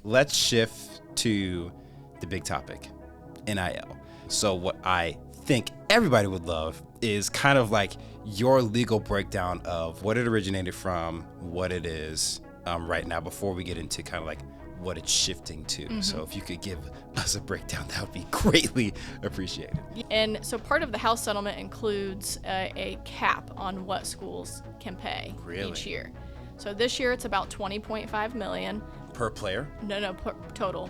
let's shift to the big topic, NIL. So what I think everybody would love is kind of like your legal breakdown of what it originated from, what it is right now, before we get into kind of like what it's shifting to. Mm-hmm. So if you could give us a breakdown, that would be greatly appreciated. And so part of the House settlement includes a cap on what schools can pay each year. So this year it's about $20.5 million. Per player? No, total.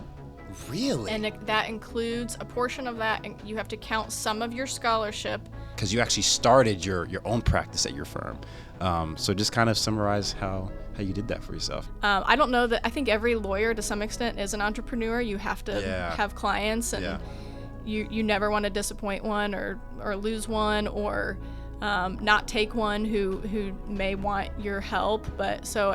Really? And that includes a portion of that, and you have to count some of your scholarship. Because you actually started your own practice at your firm. So just kind of summarize how you did that for yourself. I don't know that. I think every lawyer to some extent is an entrepreneur. You have to have clients, and you never want to disappoint one or lose one or not take one who may want your help. But so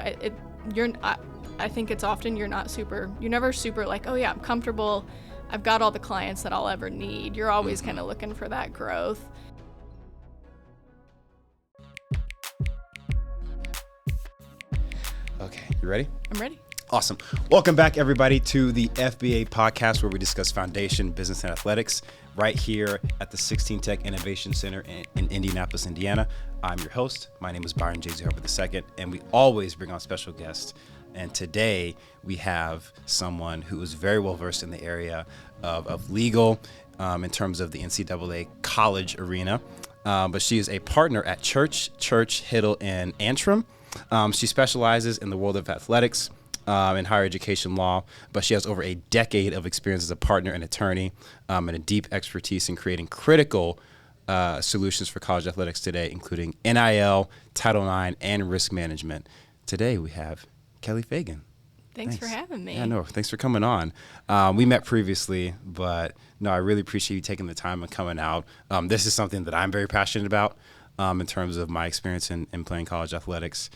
I think it's often you're never super like, oh yeah, I'm comfortable, I've got all the clients that I'll ever need. You're always kind of looking for that growth. Okay, you ready? I'm ready. Awesome. Welcome back, everybody, to the FBA podcast, where we discuss foundation, business, and athletics right here at the 16 Tech Innovation Center in Indianapolis, Indiana. I'm your host. My name is Byron J. Harper II, and we always bring on special guests. And today we have someone who is very well versed in the area of legal in terms of the NCAA college arena. But she is a partner at Church Church Hiddle Antrim. She specializes in the world of athletics and higher education law, but she has over a decade of experience as a partner and attorney and a deep expertise in creating critical solutions for college athletics today, including NIL, Title IX, and risk management. Today we have Kelleigh Fagan. Thanks for having me. Yeah, no, thanks for coming on. We met previously, but no, I really appreciate you taking the time and coming out. This is something that I'm very passionate about in terms of my experience in playing college athletics,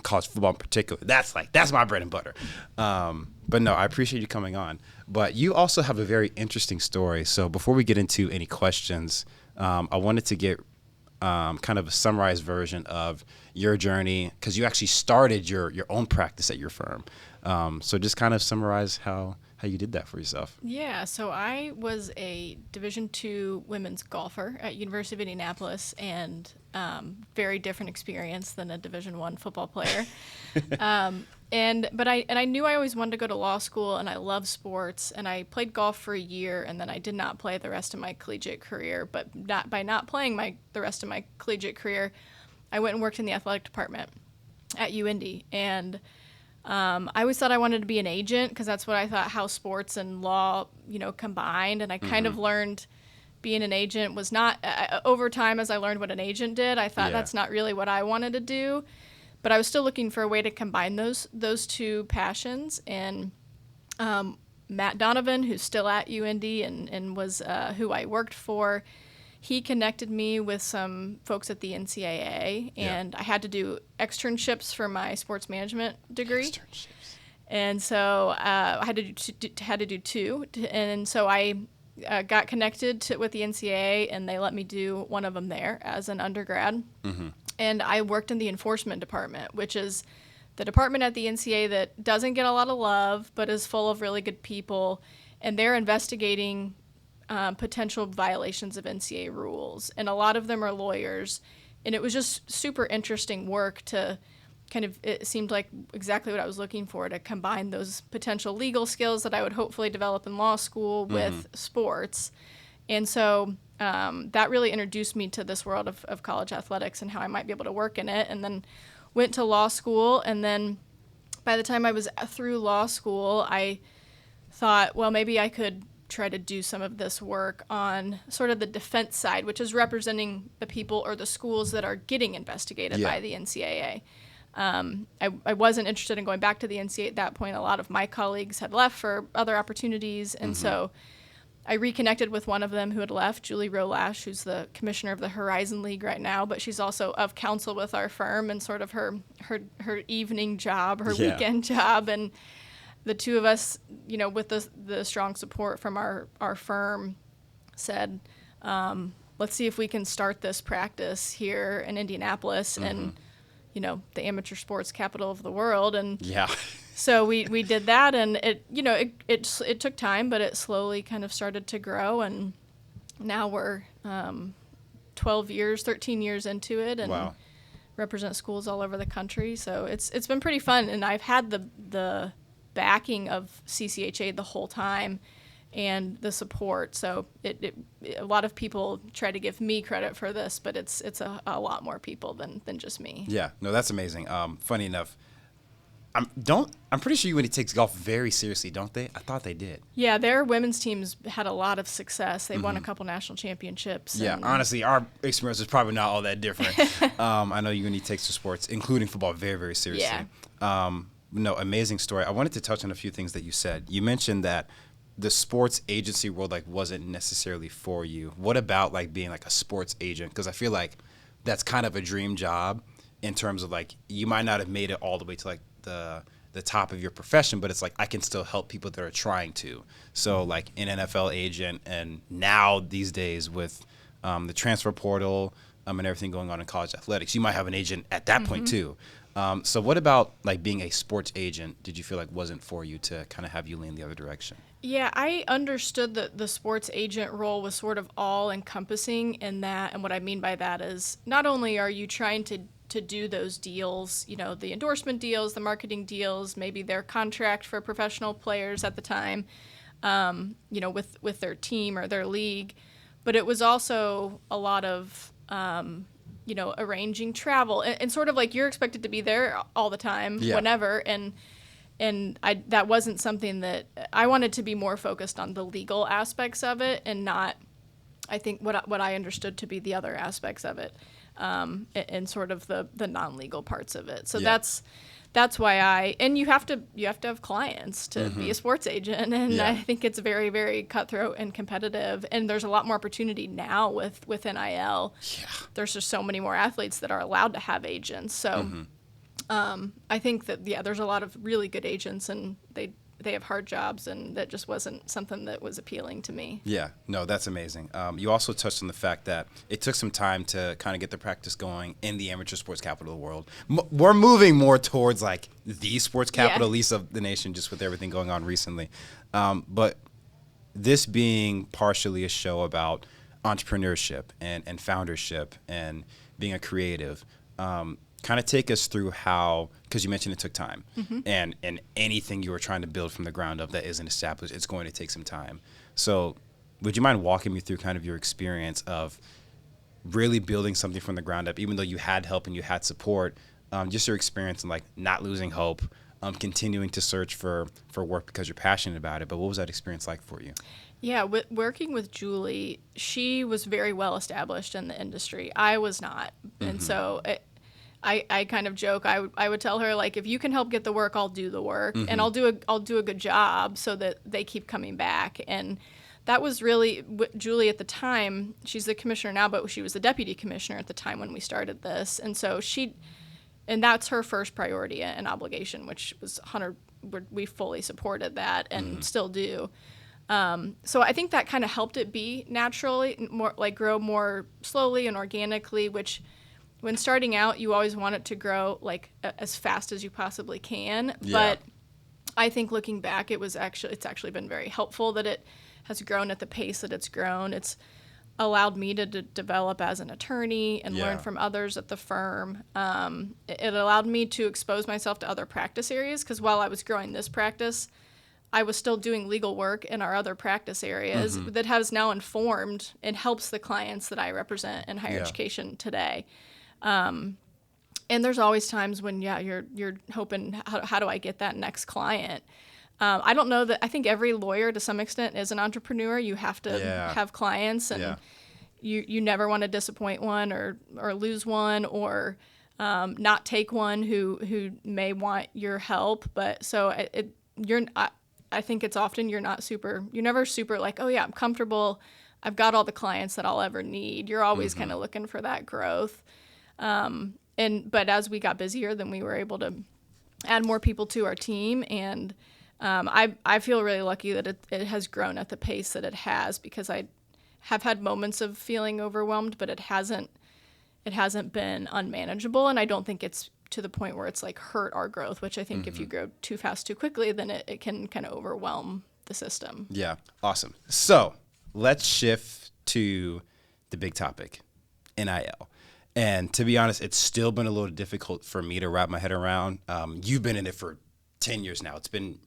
college football in particular. That's my bread and butter. But no, I appreciate you coming on. But you also have a very interesting story. So before we get into any questions, I wanted to get kind of a summarized version of your journey, because you actually started your own practice at your firm. So just kind of summarize how you did that for yourself. Yeah, so I was a Division II women's golfer at University of Indianapolis, and very different experience than a Division I football player. But I knew I always wanted to go to law school, and I love sports, and I played golf for a year, and then I did not play the rest of my collegiate career. But by not playing the rest of my collegiate career, I went and worked in the athletic department at UIndy, and I always thought I wanted to be an agent, because that's what I thought how sports and law, combined. And I kind of learned being an agent was not over time. As I learned what an agent did, I thought that's not really what I wanted to do. But I was still looking for a way to combine those two passions. And Matt Donovan, who's still at UIndy and was who I worked for, he connected me with some folks at the NCAA, and I had to do externships for my sports management degree. Externships. And so I had to do two. And so I got connected with the NCAA, and they let me do one of them there as an undergrad. Mm-hmm. And I worked in the enforcement department, which is the department at the NCAA that doesn't get a lot of love, but is full of really good people. And they're investigating potential violations of NCAA rules. And a lot of them are lawyers. And it was just super interesting work to it seemed like exactly what I was looking for, to combine those potential legal skills that I would hopefully develop in law school with sports. And so that really introduced me to this world of college athletics and how I might be able to work in it. And then went to law school. And then by the time I was through law school, I thought, well, maybe I could try to do some of this work on sort of the defense side, which is representing the people or the schools that are getting investigated by the NCAA. I wasn't interested in going back to the NCAA at that point. A lot of my colleagues had left for other opportunities, and so I reconnected with one of them who had left, Julie Rolash, who's the commissioner of the Horizon League right now, but she's also of counsel with our firm and sort of her evening job, her weekend job. And the two of us, with the strong support from our firm, said, let's see if we can start this practice here in Indianapolis and, the amateur sports capital of the world. And So we did that, and it took time, but it slowly kind of started to grow, and now we're 13 years into it, and Wow. represent schools all over the country. So it's been pretty fun, and I've had the backing of CCHA the whole time, and the support. So a lot of people try to give me credit for this, but it's a lot more people than just me. Yeah, no, that's amazing. Funny enough, I'm pretty sure UNT takes golf very seriously, don't they? I thought they did. Yeah, their women's teams had a lot of success. They won a couple national championships. Yeah, honestly, our experience is probably not all that different. I know UNT takes the sports, including football, very, very seriously. Yeah. No, amazing story. I wanted to touch on a few things that you said. You mentioned that the sports agency world wasn't necessarily for you. What about being a sports agent? Because I feel like that's kind of a dream job in terms of you might not have made it all the way to the top of your profession, but it's I can still help people that are trying to. So an NFL agent, and now these days with the transfer portal and everything going on in college athletics, you might have an agent at that point too. So what about being a sports agent did you feel wasn't for you to kind of have you lean the other direction? Yeah, I understood that the sports agent role was sort of all encompassing in that, and what I mean by that is not only are you trying to do those deals, the endorsement deals, the marketing deals, maybe their contract for professional players at the time, with their team or their league, but it was also a lot of arranging travel and sort of you're expected to be there all the time, whenever, and that wasn't something that I wanted to be more focused on the legal aspects of it, and not, I think, what I understood to be the other aspects of it, and sort of the non-legal parts of it. So that's why and you have to have clients to be a sports agent, and I think it's very, very cutthroat and competitive, and there's a lot more opportunity now with NIL. Yeah. There's just so many more athletes that are allowed to have agents. So I think that there's a lot of really good agents, and they have hard jobs, and that just wasn't something that was appealing to me. Yeah, no, that's amazing. You also touched on the fact that it took some time to kind of get the practice going in the amateur sports capital of the world. We're moving more towards the sports capital, at least of the nation, just with everything going on recently. But this being partially a show about entrepreneurship and foundership and being a creative, kind of take us through how, because you mentioned it took time, and anything you were trying to build from the ground up that isn't established, it's going to take some time. So would you mind walking me through kind of your experience of really building something from the ground up, even though you had help and you had support, just your experience in not losing hope, continuing to search for work because you're passionate about it. But what was that experience like for you? Yeah, working with Julie, she was very well established in the industry. I was not. And so I kind of joke. I would tell her, if you can help get the work, I'll do the work, and I'll do a good job so that they keep coming back. And that was really Julie at the time. She's the commissioner now, but she was the deputy commissioner at the time when we started this. And so and that's her first priority and obligation, which was 100. We fully supported that and still do. So I think that kind of helped it be naturally more grow more slowly and organically, which, when starting out, you always want it to grow as fast as you possibly can. Yeah. But I think looking back, it's actually been very helpful that it has grown at the pace that it's grown. It's allowed me to develop as an attorney and learn from others at the firm. It allowed me to expose myself to other practice areas, because while I was growing this practice, I was still doing legal work in our other practice areas that has now informed and helps the clients that I represent in higher education today. And there's always times when, you're hoping, how do I get that next client? I don't know that. I think every lawyer to some extent is an entrepreneur. You have to have clients, and you never want to disappoint one or lose one or not take one who may want your help. But so I think it's often you're never super oh yeah, I'm comfortable, I've got all the clients that I'll ever need. You're always kind of looking for that growth. But as we got busier, then we were able to add more people to our team, and I feel really lucky that it has grown at the pace that it has, because I have had moments of feeling overwhelmed, but it hasn't been unmanageable, and I don't think it's to the point where it's like hurt our growth, which I think if you grow too fast too quickly, then it can kind of overwhelm the system. Yeah, awesome. So let's shift to the big topic, NIL. And to be honest, it's still been a little difficult for me to wrap my head around. You've been in it for 10 years now. It's been,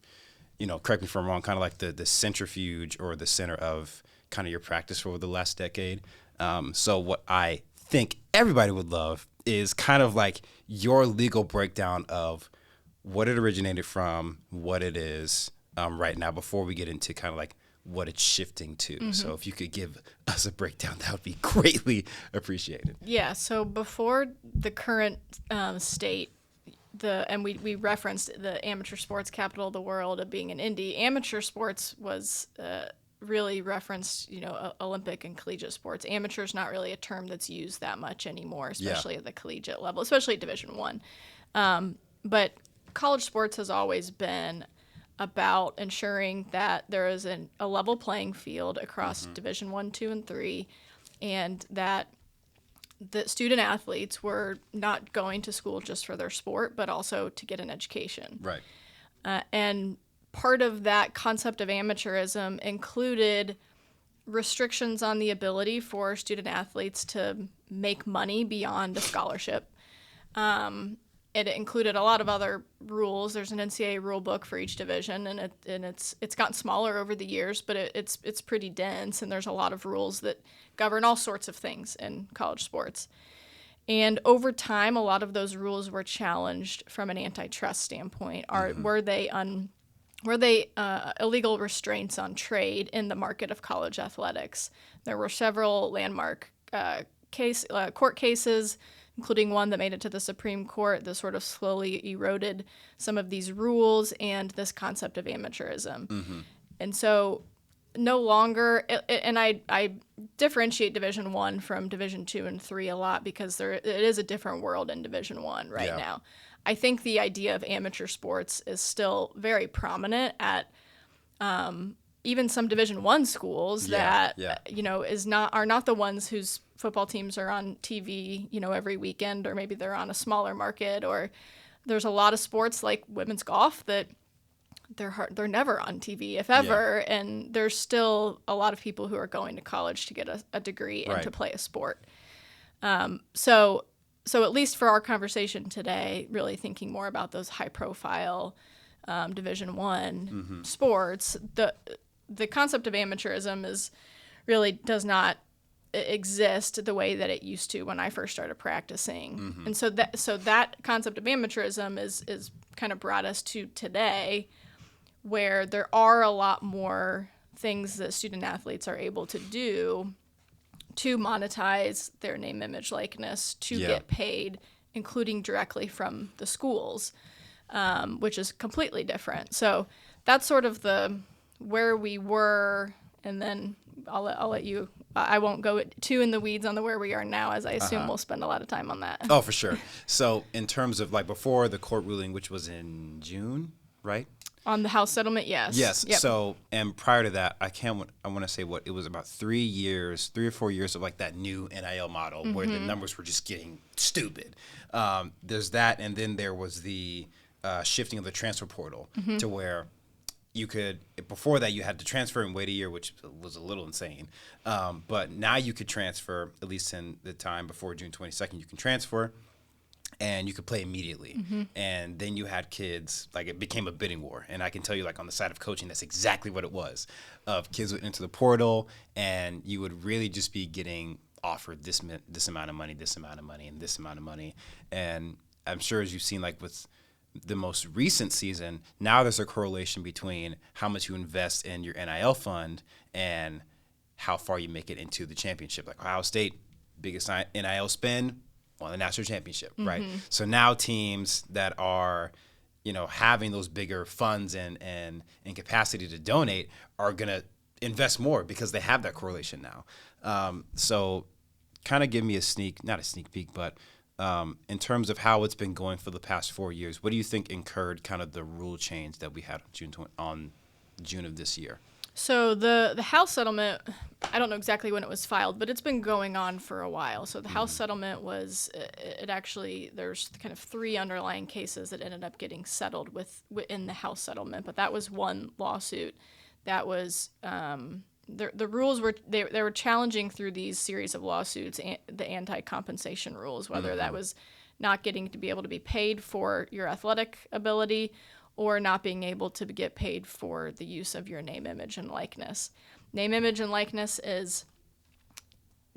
correct me if I'm wrong, kind of like the centrifuge or the center of kind of your practice for the last decade. So what I think everybody would love is kind of like your legal breakdown of what it originated from, what it is right now, before we get into kind of like what it's shifting to. So if you could give us a breakdown, that would be greatly appreciated. Yeah, so before the current state, we referenced the amateur sports capital of the world of being an Indy. Amateur sports was really referenced, Olympic and collegiate sports. Amateur is not really a term that's used that much anymore, especially at the collegiate level, especially Division I. But college sports has always been about ensuring that there is a level playing field across Division I, II, and III, and that the student athletes were not going to school just for their sport, but also to get an education. Right. And part of that concept of amateurism included restrictions on the ability for student athletes to make money beyond a scholarship. It included a lot of other rules. There's an NCAA rule book for each division, and it's gotten smaller over the years, but it's pretty dense, and there's a lot of rules that govern all sorts of things in college sports. And over time, a lot of those rules were challenged from an antitrust standpoint. Were they illegal restraints on trade in the market of college athletics? There were several landmark court cases, including one that made it to the Supreme Court, that sort of slowly eroded some of these rules and this concept of amateurism. And so no longer, and I differentiate Division I from Division II and III a lot, because it is a different world in Division I right now. I think the idea of amateur sports is still very prominent at even some Division I schools that are not the ones whose football teams are on TV, every weekend, or maybe they're on a smaller market, or there's a lot of sports like women's golf that they're never on TV, if ever, and there's still a lot of people who are going to college to get a degree and to play a sport. So at least for our conversation today, really thinking more about those high-profile Division I sports, the concept of amateurism really does not exist the way that it used to when I first started practicing. And so that concept of amateurism is kind of brought us to today, where there are a lot more things that student athletes are able to do to monetize their name, image, likeness, to get paid, including directly from the schools, which is completely different. So that's sort of where we were, and then I'll let you. I won't go too in the weeds on where we are now, as I assume we'll spend a lot of time on that. Oh, for sure. So in terms of like before the court ruling, which was in June, right? On the house settlement, yes. Yes. Yep. So, and prior to that, I want to say it was about 3 or 4 years of like that new NIL model where the numbers were just getting stupid. There's that, and then there was the shifting of the transfer portal to where you could, before that you had to transfer and wait a year, which was a little insane. But now you could transfer, at least in the time before June 22nd, you can transfer and you could play immediately. And then you had kids, like it became a bidding war. And I can tell you, like on the side of coaching, that's exactly what it was. Of kids went into the portal, and you would really just be getting offered this amount of money, this amount of money, and this amount of money. And I'm sure, as you've seen, like with the most recent season, now there's a correlation between how much you invest in your NIL fund and how far you make it into the championship. Like Ohio State, biggest NIL spend, won the national championship, right? So now teams that are, having those bigger funds and capacity to donate are going to invest more because they have that correlation now. So kind of give me not a sneak peek, but in terms of how it's been going for the past 4 years, what do you think incurred kind of the rule change that we had on June of this year? So the House settlement, I don't know exactly when it was filed, but it's been going on for a while. So the House settlement was, there's kind of 3 underlying cases that ended up getting settled within the House settlement, but that was one lawsuit. That was, the rules were, they were challenging through these series of lawsuits, the anti-compensation rules, whether that was not getting to be able to be paid for your athletic ability or not being able to get paid for the use of your name, image, and likeness. Name, image, and likeness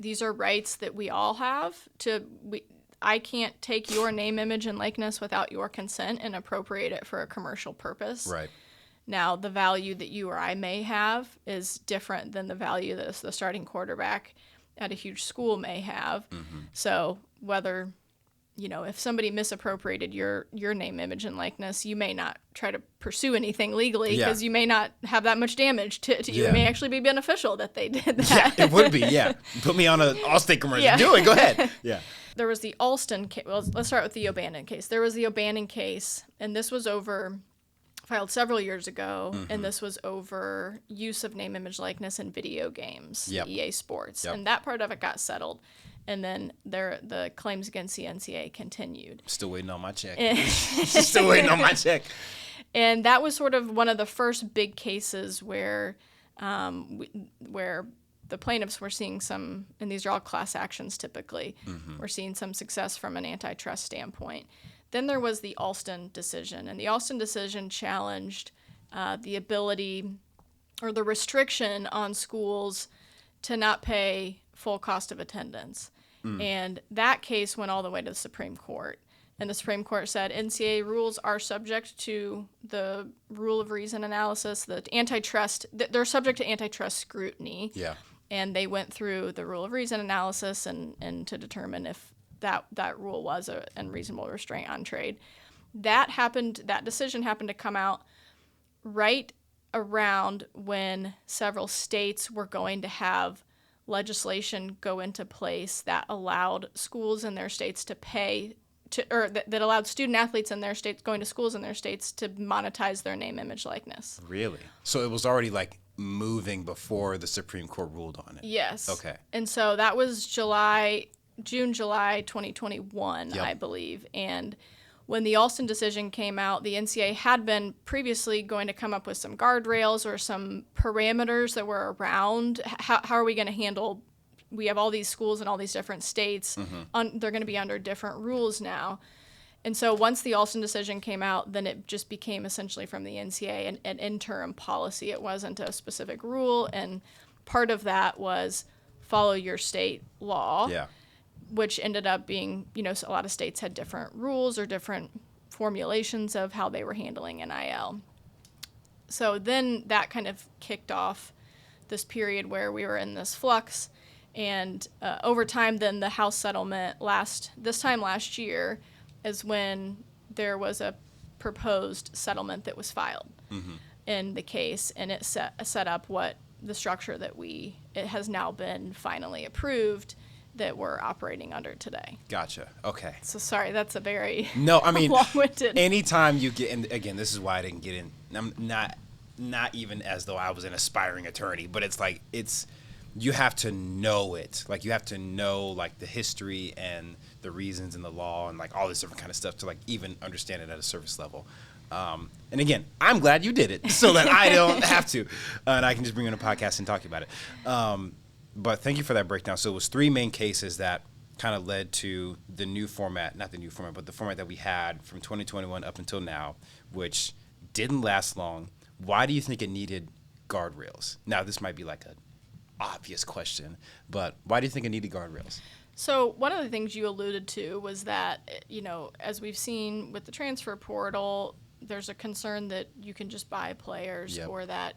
these are rights that we all have. I can't take your name, image, and likeness without your consent and appropriate it for a commercial purpose. Right. Now, the value that you or I may have is different than the value that the starting quarterback at a huge school may have. So whether, if somebody misappropriated your name, image, and likeness, you may not try to pursue anything legally because you may not have that much damage to you. It may actually be beneficial that they did that. Yeah, it would be, yeah. Put me on an Allstate commercial. Do it, go ahead. Yeah. There was the Alston case. Well, let's start with the O'Bannon case. There was the O'Bannon case, and this was filed several years ago, and this was over use of name, image, likeness in video games, EA Sports. And that part of it got settled. And then the claims against the NCAA continued. Still waiting on my check. Still waiting on my check. And that was sort of one of the first big cases where the plaintiffs were seeing some, and these are all class actions typically, we're seeing some success from an antitrust standpoint. Then there was the Alston decision, and the Alston decision challenged the ability or the restriction on schools to not pay full cost of attendance. And that case went all the way to the Supreme Court. And the Supreme Court said NCAA rules are subject to the rule of reason analysis, the antitrust, they're subject to antitrust scrutiny. Yeah. And they went through the rule of reason analysis and to determine if that rule was an unreasonable restraint on trade. That decision happened to come out right around when several states were going to have legislation go into place that allowed schools in their states to pay that allowed student athletes in their states going to schools in their states to monetize their name, image, likeness. Really? So it was already moving before the Supreme Court ruled on it. Yes. Okay. And so that was July 2021, I believe. And when the Alston decision came out, the NCAA had been previously going to come up with some guardrails or some parameters that were around how are we going to handle, we have all these schools in all these different states, they're going to be under different rules now. And so once the Alston decision came out, then it just became essentially from the NCAA an interim policy. It wasn't a specific rule, and part of that was follow your state law. Yeah. Which ended up being, a lot of states had different rules or different formulations of how they were handling NIL. So then that kind of kicked off this period where we were in this flux. And over time, then the House settlement this time last year is when there was a proposed settlement that was filed in the case. And it set up what the structure that it has now been finally approved that we're operating under today. Gotcha. Okay. So sorry, that's a very long-winded. Anytime you get in, again, this is why I didn't get in. I'm not even as though I was an aspiring attorney, but it's you have to know it. You have to know the history and the reasons and the law and all this different kind of stuff to even understand it at a surface level. And again, I'm glad you did it so that I don't have to, and I can just bring in a podcast and talk about it. But thank you for that breakdown. So it was 3 main cases that kind of led to the new format, not the new format, but the format that we had from 2021 up until now, which didn't last long. Why do you think it needed guardrails? Now, this might be an obvious question, but why do you think it needed guardrails? So one of the things you alluded to was that, as we've seen with the transfer portal, there's a concern that you can just buy players or that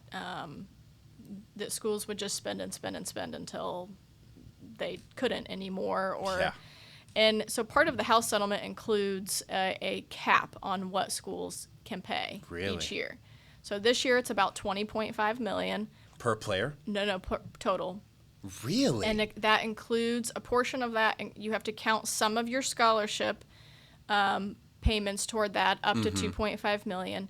that schools would just spend and spend and spend until they couldn't anymore. And so part of the House settlement includes a cap on what schools can pay each year. So this year it's about $20.5 million. Per player? No, total. Really? And that includes a portion of that. And you have to count some of your scholarship payments toward that up to $2.5 million.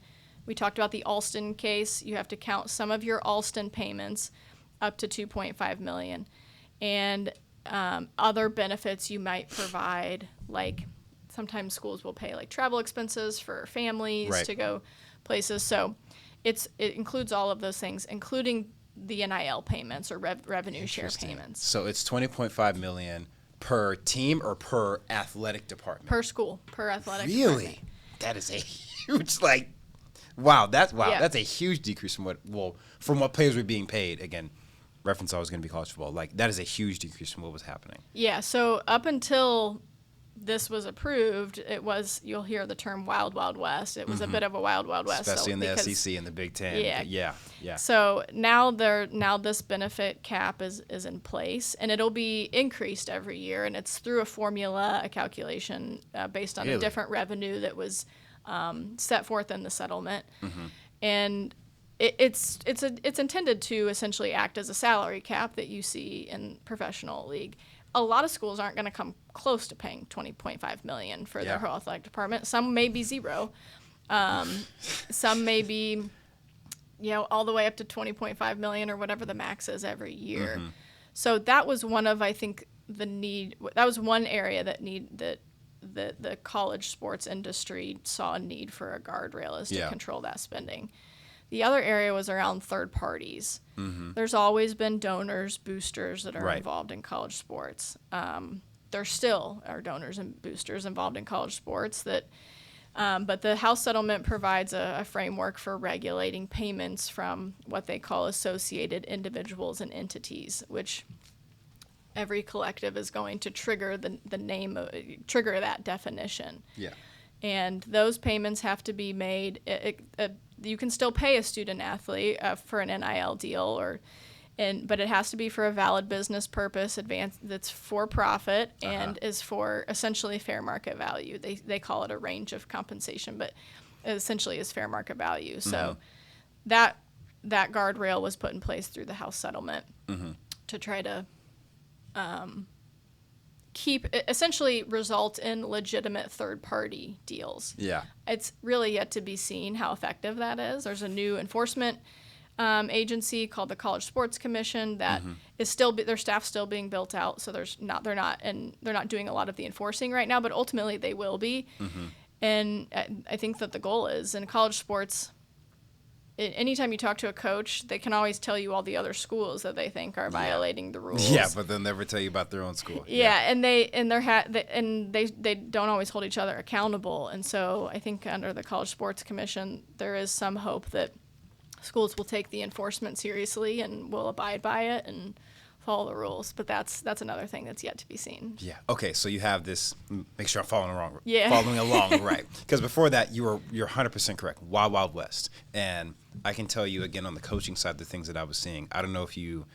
We talked about the Alston case. You have to count some of your Alston payments up to $2.5 million. And other benefits you might provide, like sometimes schools will pay like travel expenses for families to go places. So it includes all of those things, including the NIL payments or revenue share payments. So it's $20.5 million per team or per athletic department? Per school, per athletic department. Really? That is a huge, that's a huge decrease from what players were being paid. Again, reference always going to be college football. That is a huge decrease from what was happening. Yeah, so up until this was approved, you'll hear the term Wild Wild West. It was a bit of a Wild Wild West. Especially in the SEC and the Big Ten. Yeah. So now this benefit cap is in place, and it'll be increased every year, and it's through a formula, a calculation based on a different revenue that was set forth in the settlement. And it's intended to essentially act as a salary cap that you see in professional league. A lot of schools aren't going to come close to paying $20.5 million for their whole athletic department. Some may be zero. Some may be, all the way up to $20.5 million or whatever the max is every year. So that was one of, I think, that was one area that the college sports industry saw a need for a guardrail, is to control that spending. The other area was around third parties. There's always been donors, boosters that are involved in college sports. There still are donors and boosters involved in college sports but the House settlement provides a framework for regulating payments from what they call associated individuals and entities, which every collective is going to trigger trigger that definition. Yeah. And those payments have to be made. You can still pay a student athlete for an NIL deal, but it has to be for a valid business purpose, that's for profit, and is for essentially fair market value. They call it a range of compensation, but it essentially is fair market value. So that guardrail was put in place through the House settlement to try to essentially result in legitimate third-party deals. Yeah. It's really yet to be seen how effective that is. There's a new enforcement agency called the College Sports Commission that is still their staff's still being built out. So they're not doing a lot of the enforcing right now, but ultimately they will be. And I think that the goal is in college sports. Anytime you talk to a coach, they can always tell you all the other schools that they think are violating the rules. Yeah, but they'll never tell you about their own school. And they don't always hold each other accountable. And so I think under the College Sports Commission, there is some hope that schools will take the enforcement seriously and will abide by it and follow the rules. But that's another thing that's yet to be seen. Yeah. Okay. So you have this. Make sure I'm following along. Yeah. Following along, right? Because before that, you're 100% correct. Wild Wild West. And I can tell you again on the coaching side, the things that I was seeing. I don't know if you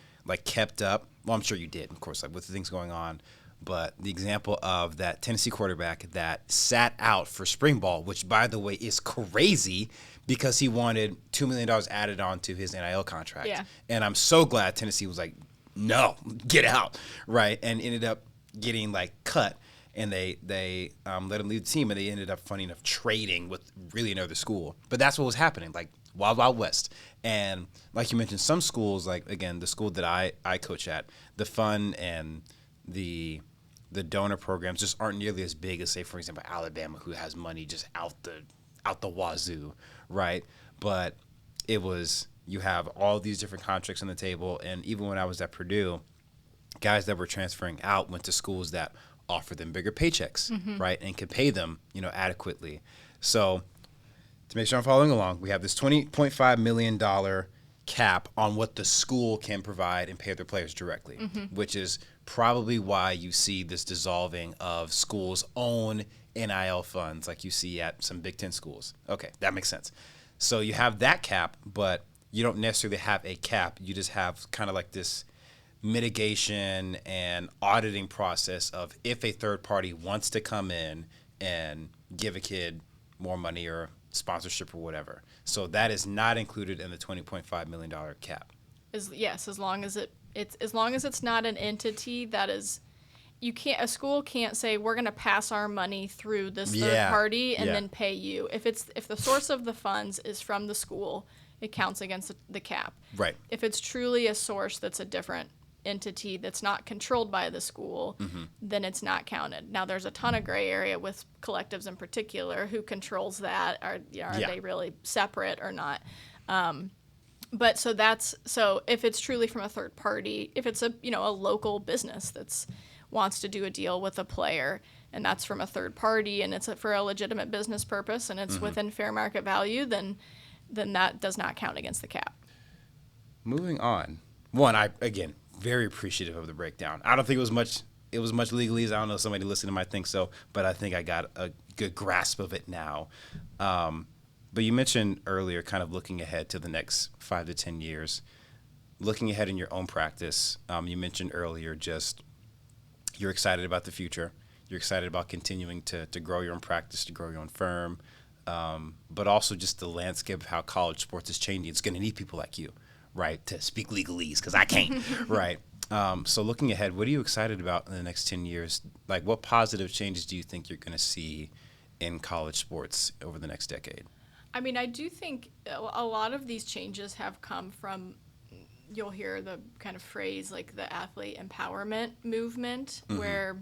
kept up. Well, I'm sure you did, of course, with the things going on. But the example of that Tennessee quarterback that sat out for spring ball, which by the way is crazy because he wanted $2 million added on to his NIL contract. Yeah. And I'm so glad Tennessee was like, no, get out, right? And ended up getting cut, and they let him leave the team, and they ended up, funny enough, trading with really another school. But that's what was happening, Wild Wild West. And like you mentioned, some schools, again, the school that I coach at, the fund and the donor programs just aren't nearly as big as, say, for example, Alabama, who has money just out the wazoo, right? But it was. You have all these different contracts on the table, and even when I was at Purdue, guys that were transferring out went to schools that offered them bigger paychecks, right, and could pay them, adequately. So to make sure I'm following along, we have this $20.5 million cap on what the school can provide and pay their players directly, which is probably why you see this dissolving of schools' own NIL funds like you see at some Big Ten schools. Okay, that makes sense. So you have that cap, but you don't necessarily have a cap. You just have kind of this mitigation and auditing process of if a third party wants to come in and give a kid more money or sponsorship or whatever. So that is not included in the $20.5 million cap. As long as it's not an entity that is a school can't say we're going to pass our money through this third party and then pay you. If the source of the funds is from the school, it counts against the cap. Right. If it's truly a source that's a different entity that's not controlled by the school, then it's not counted. Now, there's a ton of gray area with collectives in particular. Who controls that? Are they really separate or not? But so if it's truly from a third party, if it's a local business that's wants to do a deal with a player and that's from a third party and it's for a legitimate business purpose and it's within fair market value, then that does not count against the cap. Moving on. One, again, very appreciative of the breakdown. I don't think it was much legalese. I don't know if somebody listening might think so, but I think I got a good grasp of it now. But you mentioned earlier kind of looking ahead to the next 5 to 10 years, looking ahead in your own practice. You mentioned earlier just you're excited about the future. You're excited about continuing to grow your own practice, to grow your own firm, but also just the landscape of how college sports is changing. It's going to need people like you, right, to speak legalese because I can't, right? So looking ahead, what are you excited about in the next 10 years? Like, what positive changes do you think you're going to see in college sports over the next decade? I mean, I do think a lot of these changes have come from, you'll hear the kind of phrase like the athlete empowerment movement, where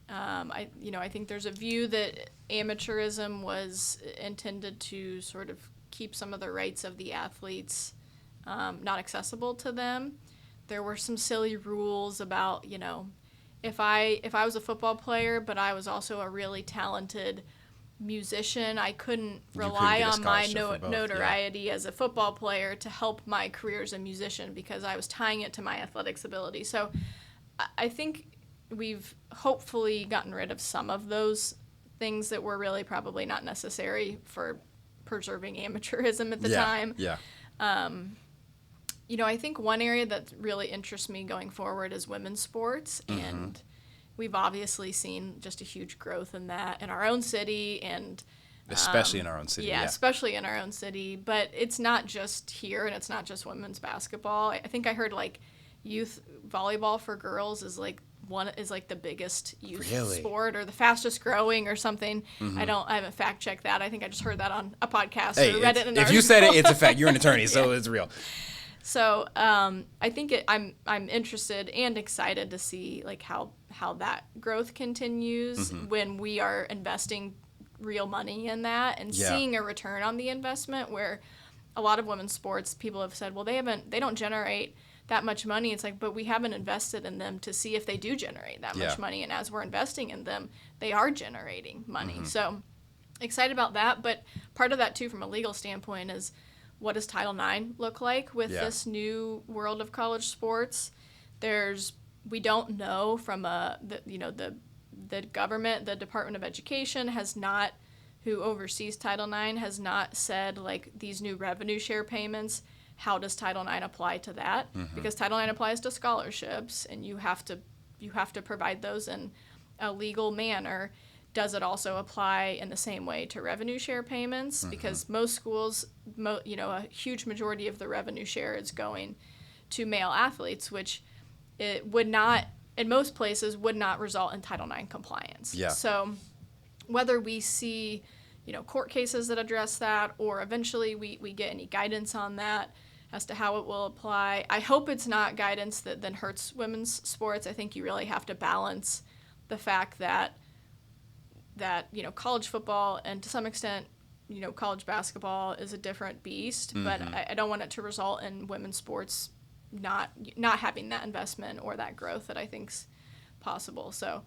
I think there's a view that amateurism was intended to sort of keep some of the rights of the athletes not accessible to them. There were some silly rules about, if I was a football player, but I was also a really talented musician, I couldn't rely on my notoriety as a football player to help my career as a musician because I was tying it to my athletics ability. So I think we've hopefully gotten rid of some of those things that were really probably not necessary for preserving amateurism at the time. Yeah. I think one area that really interests me going forward is women's sports, and we've obviously seen just a huge growth in that in our own city, and especially in our own city. Yeah, especially in our own city. But it's not just here, and it's not just women's basketball. I think I heard like youth volleyball for girls is like the biggest youth sport or the fastest growing or something. I haven't fact checked that. I think I just heard that on a podcast or read it in an article. If you said it, it's a fact. You're an attorney, so it's real. So I think I'm interested and excited to see like how that growth continues when we are investing real money in that and seeing a return on the investment. Where a lot of women's sports people have said, well, they don't generate that much money. It's like, but we haven't invested in them to see if they do generate that much money. And as we're investing in them, they are generating money. So excited about that. But part of that too, from a legal standpoint, is what does Title IX look like with this new world of college sports? We don't know from the government, the Department of Education who oversees Title IX has not said like these new revenue share payments, how does Title IX apply to that? Because Title IX applies to scholarships and you have to provide those in a legal manner. Does it also apply in the same way to revenue share payments? Because most schools, a huge majority of the revenue share is going to male athletes, which it would not, in most places, would not result in Title IX compliance. Yeah. So whether we see, court cases that address that, or eventually we get any guidance on that as to how it will apply, I hope it's not guidance that then hurts women's sports. I think you really have to balance the fact that college football and to some extent, college basketball is a different beast, but I don't want it to result in women's sports not having that investment or that growth that I think's possible. So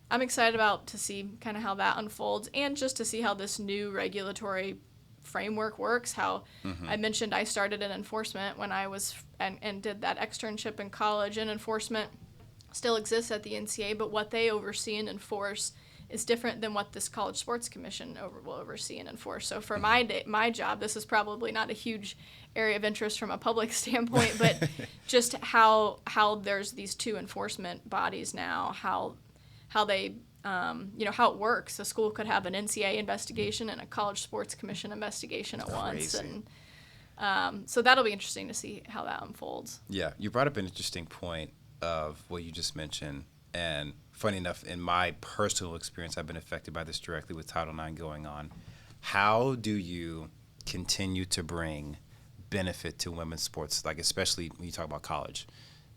I'm excited to see kind of how that unfolds and just to see how this new regulatory framework works. How I mentioned I started in enforcement when I was and did that externship in college, and enforcement still exists at the NCAA, but what they oversee and enforce is different than what this College Sports Commission will oversee and enforce. So for my job, this is probably not a huge area of interest from a public standpoint, but just how there's these two enforcement bodies now, how they how it works. A school could have an NCAA investigation and a College Sports Commission investigation at once, and so that'll be interesting to see how that unfolds. Yeah, you brought up an interesting point of what you just mentioned, and funny enough, in my personal experience, I've been affected by this directly with Title IX going on. How do you continue to bring benefit to women's sports, like especially when you talk about college?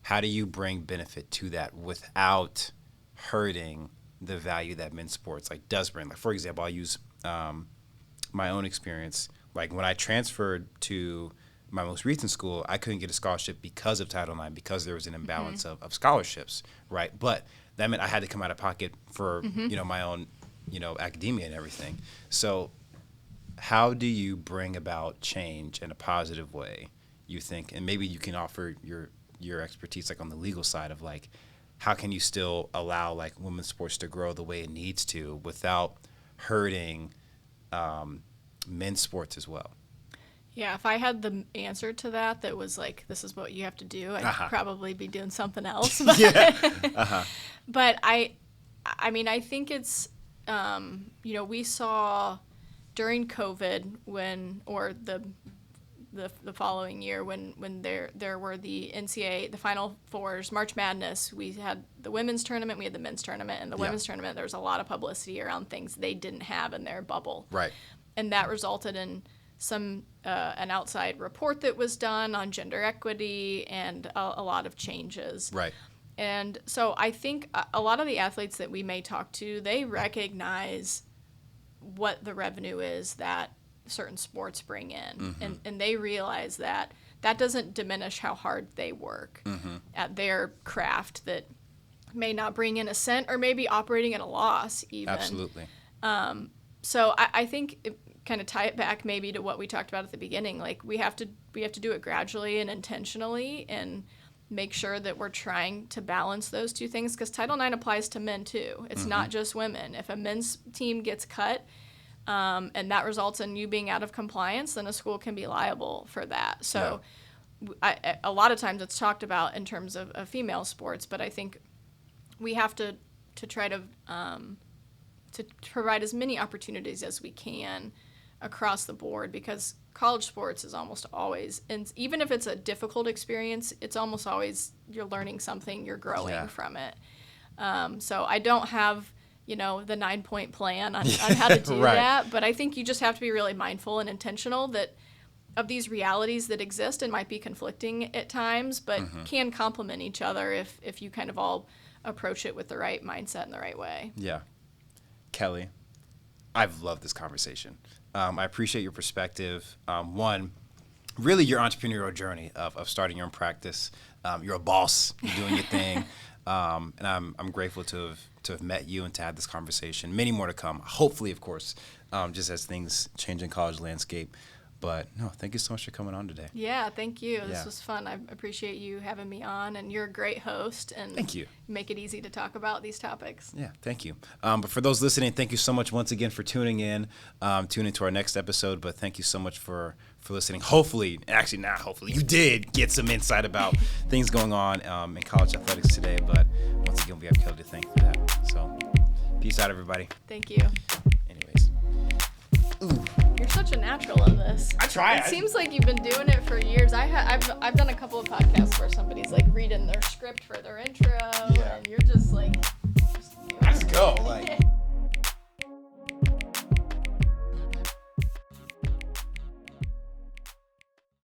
How do you bring benefit to that without hurting the value that men's sports like does bring? Like, for example, I'll use my own experience. Like when I transferred to my most recent school, I couldn't get a scholarship because of Title IX, because there was an imbalance of scholarships, right? But that meant I had to come out of pocket for my own academia and everything. So how do you bring about change in a positive way, you think? And maybe you can offer your expertise like on the legal side of like, how can you still allow like women's sports to grow the way it needs to without hurting men's sports as well? Yeah, if I had the answer to that was like, this is what you have to do, I'd probably be doing something else. But, but I mean, I think it's, we saw during COVID or the following year when there were the NCAA, the Final Fours, March Madness, we had the women's tournament, we had the men's tournament, and the women's tournament, there was a lot of publicity around things they didn't have in their bubble. Right. And that resulted in an outside report that was done on gender equity and a lot of changes. Right. And so I think a lot of the athletes that we may talk to, they recognize what the revenue is that certain sports bring in. And they realize that doesn't diminish how hard they work at their craft that may not bring in a cent or maybe operating at a loss even. Absolutely. So I think kind of tie it back maybe to what we talked about at the beginning. Like we have to do it gradually and intentionally and make sure that we're trying to balance those two things, because Title IX applies to men too. It's not just women. If a men's team gets cut and that results in you being out of compliance, then a school can be liable for that. So a lot of times it's talked about in terms of female sports, but I think we have to try to provide as many opportunities as we can across the board, because college sports is almost always, and even if it's a difficult experience, it's almost always you're learning something, you're growing from it. So I don't have, the 9-point plan on how to do that, but I think you just have to be really mindful and intentional of these realities that exist and might be conflicting at times, but can complement each other if you kind of all approach it with the right mindset and the right way. Yeah. Kelleigh, I've loved this conversation. I appreciate your perspective. One, really your entrepreneurial journey of starting your own practice. You're a boss. You're doing your thing. And I'm grateful to have met you and to have this conversation. Many more to come, hopefully, of course, just as things change in college landscape. But no, thank you so much for coming on today. Yeah, thank you. This was fun. I appreciate you having me on, and you're a great host. And thank you. Make it easy to talk about these topics. Yeah, thank you. But for those listening, thank you so much once again for tuning in. Tune into our next episode. But thank you so much for listening. Hopefully, actually not hopefully, you did get some insight about things going on in college athletics today. But once again, we have Kelleigh to thank for that. So peace out, everybody. Thank you. Anyways. Ooh. You're such a natural at this. I try. It seems like you've been doing it for years. I've done a couple of podcasts where somebody's like reading their script for their intro